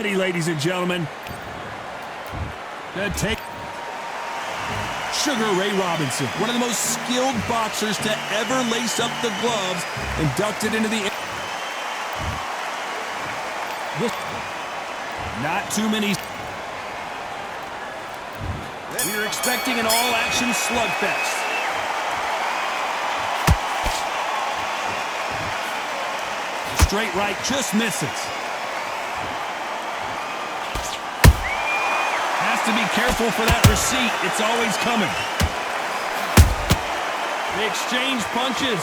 Ladies and gentlemen, good take. Sugar Ray Robinson, one of the most skilled boxers to ever lace up the gloves, inducted into the... Not too many... We're expecting an all-action slugfest. Straight right just misses. Has to be careful for that receipt. It's always coming. They exchange punches.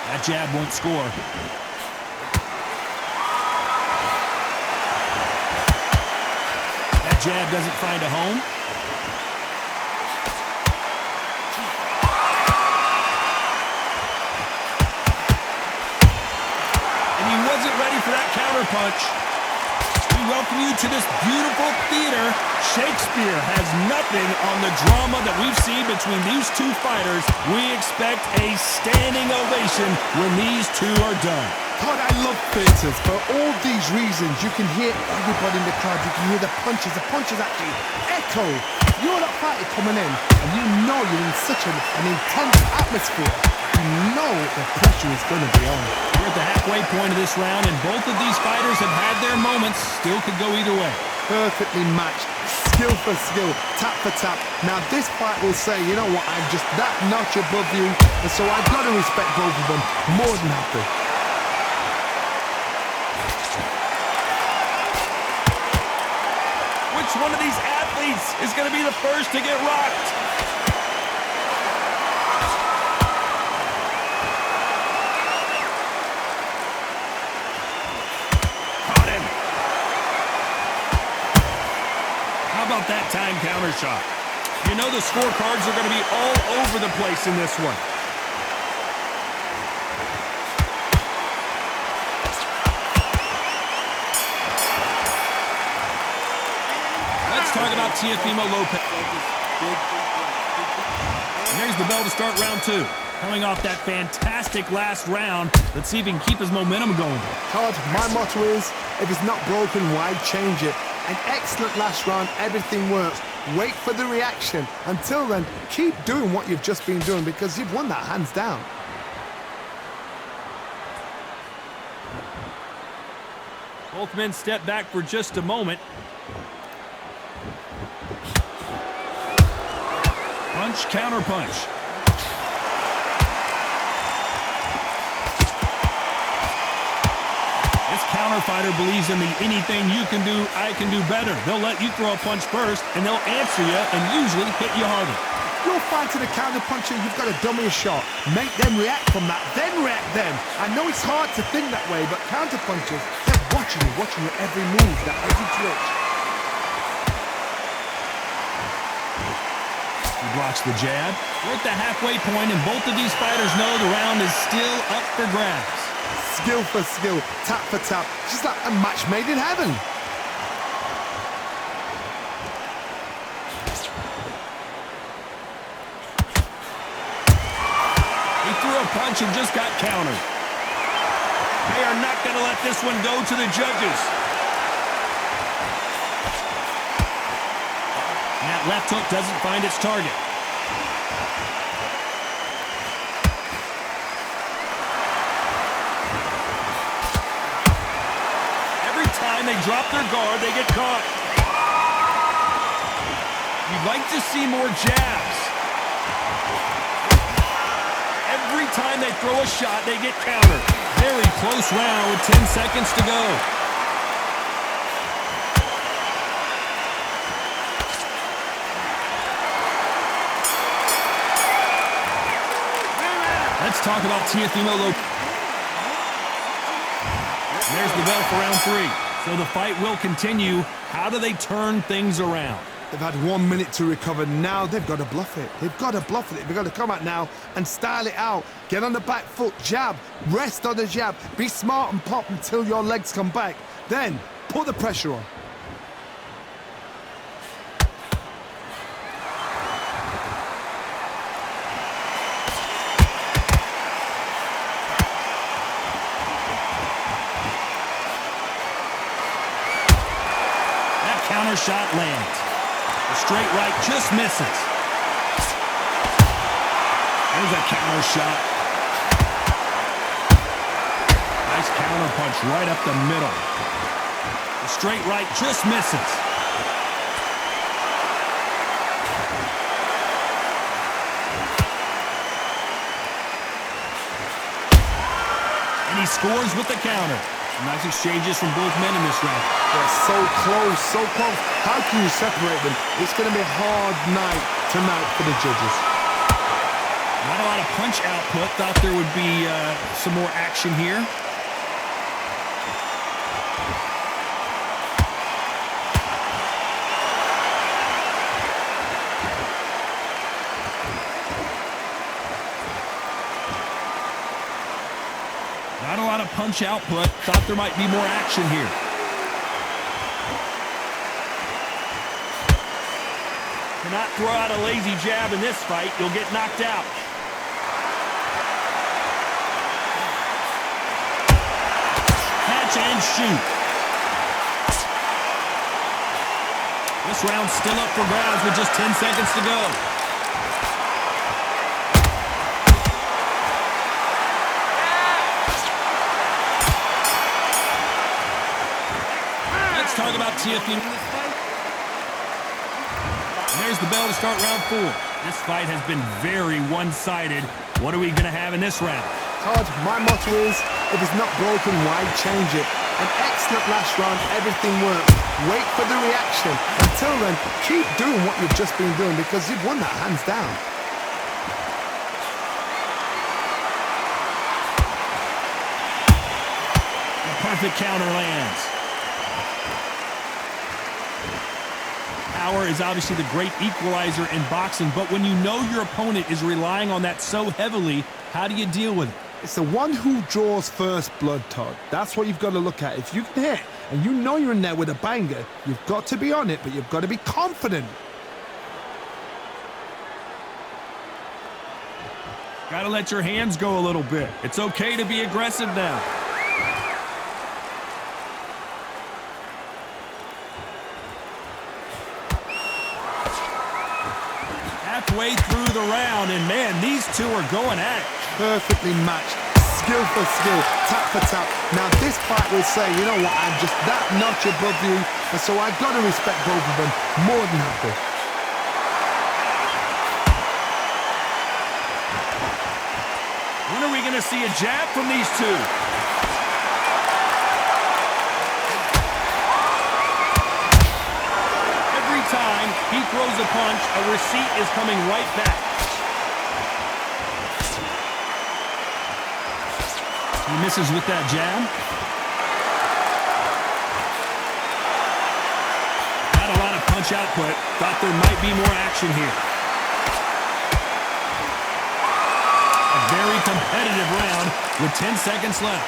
That jab won't score. That jab doesn't find a home. For that counter punch. We welcome you to this beautiful theater. Shakespeare has nothing on the drama that we've seen between these two fighters. We expect a standing ovation when these two are done. God, I love theaters. For all these reasons, you can hear everybody in the crowd. You can hear the punches. The punches actually echo. You're that fighter coming in, and you know you're in such an intense atmosphere. You know the pressure is going to be on. We're at the halfway point of this round, and both of these fighters have had their moments. Still could go either way. Perfectly matched, skill for skill, tap for tap. Now this fight will say, you know what, I'm just that notch above you, and so I've got to respect both of them. More than happy. Which one of these athletes is going to be the first to get rocked? That time counter shot. You know the scorecards are going to be all over the place in this one. Let's talk about Teofimo Lopez. And there's the bell to start round two. Coming off that fantastic last round, let's see if he can keep his momentum going. Todd, my motto is, if it's not broken, why change it? An excellent last round, everything works. Wait for the reaction. Until then, keep doing what you've just been doing because you've won that hands down. Both men step back for just a moment. Punch, counter punch. Counter fighter believes in the anything you can do, I can do better. They'll let you throw a punch first, and they'll answer you and usually hit you harder. You're fighting a counter puncher, you've got to dummy a shot. Make them react from that, then react them. I know it's hard to think that way, but counter punchers, they're watching you every move, that every twitch. He blocks the jab. We're at the halfway point, and both of these fighters know the round is still up for grabs. Skill for skill, tap for tap, just like a match made in heaven. He threw a punch and just got countered. They are not going to let this one go to the judges. That left hook doesn't find its target. They drop their guard, they get caught. You'd like to see more jabs. Every time they throw a shot, they get countered. Very close round with 10 seconds to go. Let's talk about Teofimo Lopez. There's the bell for round three. So the fight will continue. How do they turn things around? They've had 1 minute to recover. Now they've got to bluff it. They've got to bluff it. They've got to come out now and style it out. Get on the back foot, jab, rest on the jab. Be smart and pop until your legs come back. Then put the pressure on. counter shot lands. The straight right just misses. There's a counter shot. Nice counter punch right up the middle. The straight right just misses. And he scores with the counter. Nice exchanges from both men in this round. They're so close, so close. How can you separate them? It's going to be a hard night tonight for the judges. Not a lot of punch output. Thought there would be some more action here. Not a lot of punch output. Thought there might be more action here. Cannot throw out a lazy jab in this fight. You'll get knocked out. Catch and shoot. This round's still up for grabs with just 10 seconds to go. Let's talk about TFU. There's the bell to start round 4. This fight has been very one-sided. What are we going to have in this round? Todd, my motto is, if it's not broken, why change it? An excellent last round, everything works. Wait for the reaction. Until then, keep doing what you've just been doing because you've won that hands down. The perfect counter lands. Power is obviously the great equalizer in boxing, but when you know your opponent is relying on that so heavily, how do you deal with it? It's the one who draws first blood, Todd. That's what you've got to look at. If you can hit and you know you're in there with a banger, you've got to be on it, but you've got to be confident. Got to let your hands go a little bit. It's okay to be aggressive now. Halfway through the round, and man, these two are going at it. Perfectly matched, skill for skill, tap for tap. Now this fight will say, you know what, I'm just that notch above you, and so I've got to respect both of them more than happy. When are we going to see a jab from these two? Every time he throws a punch, a receipt is coming right back. He misses with that jab. Not a lot of punch output. Thought there might be more action here. A very competitive round with 10 seconds left.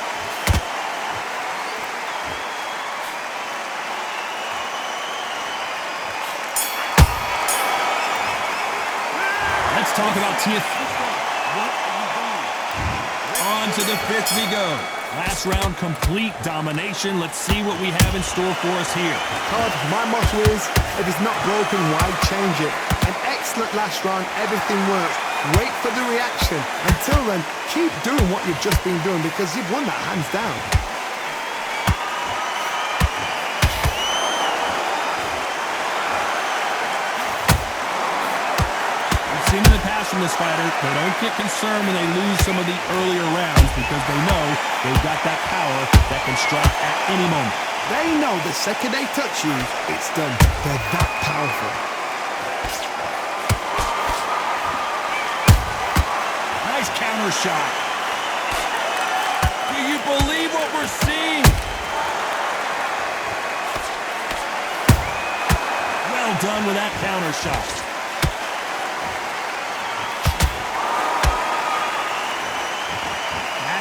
Let's talk about TFU. On to the 5th we go. Last round, complete domination. Let's see what we have in store for us here. Todd, my motto is, if it's not broken, why change it? An excellent last round, everything works. Wait for the reaction. Until then, keep doing what you've just been doing because you've won that hands down. Seen in the past from this fighter, they don't get concerned when they lose some of the earlier rounds because they know they've got that power that can strike at any moment. They know the second they touch you, it's done. They're that powerful. Nice counter shot. Do you believe what we're seeing? Well done with that counter shot.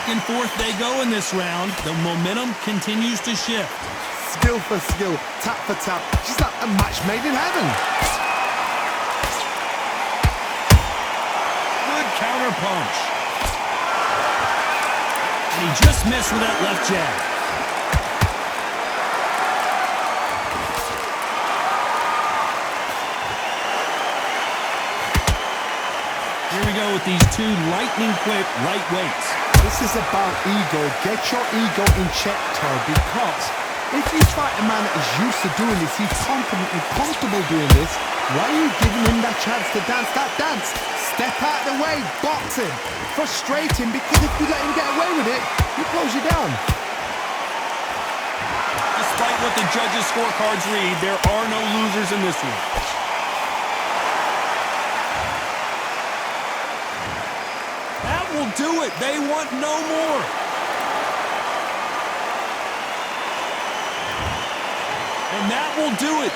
Back and forth they go in this round. The momentum continues to shift. Skill for skill, tap for tap. Just like a match made in heaven. Good counter punch. And he just missed with that left jab. with these two lightning-quick lightweights. This is about ego. Get your ego in check, Todd, because if you fight a man that is used to doing this, he's confident and comfortable doing this, why are you giving him that chance to dance that dance? Step out of the way, box him. Frustrating, because if you let him get away with it, he blows you down. Despite what the judges' scorecards read, there are no losers in this one. That will do it. They want no more. And that will do it.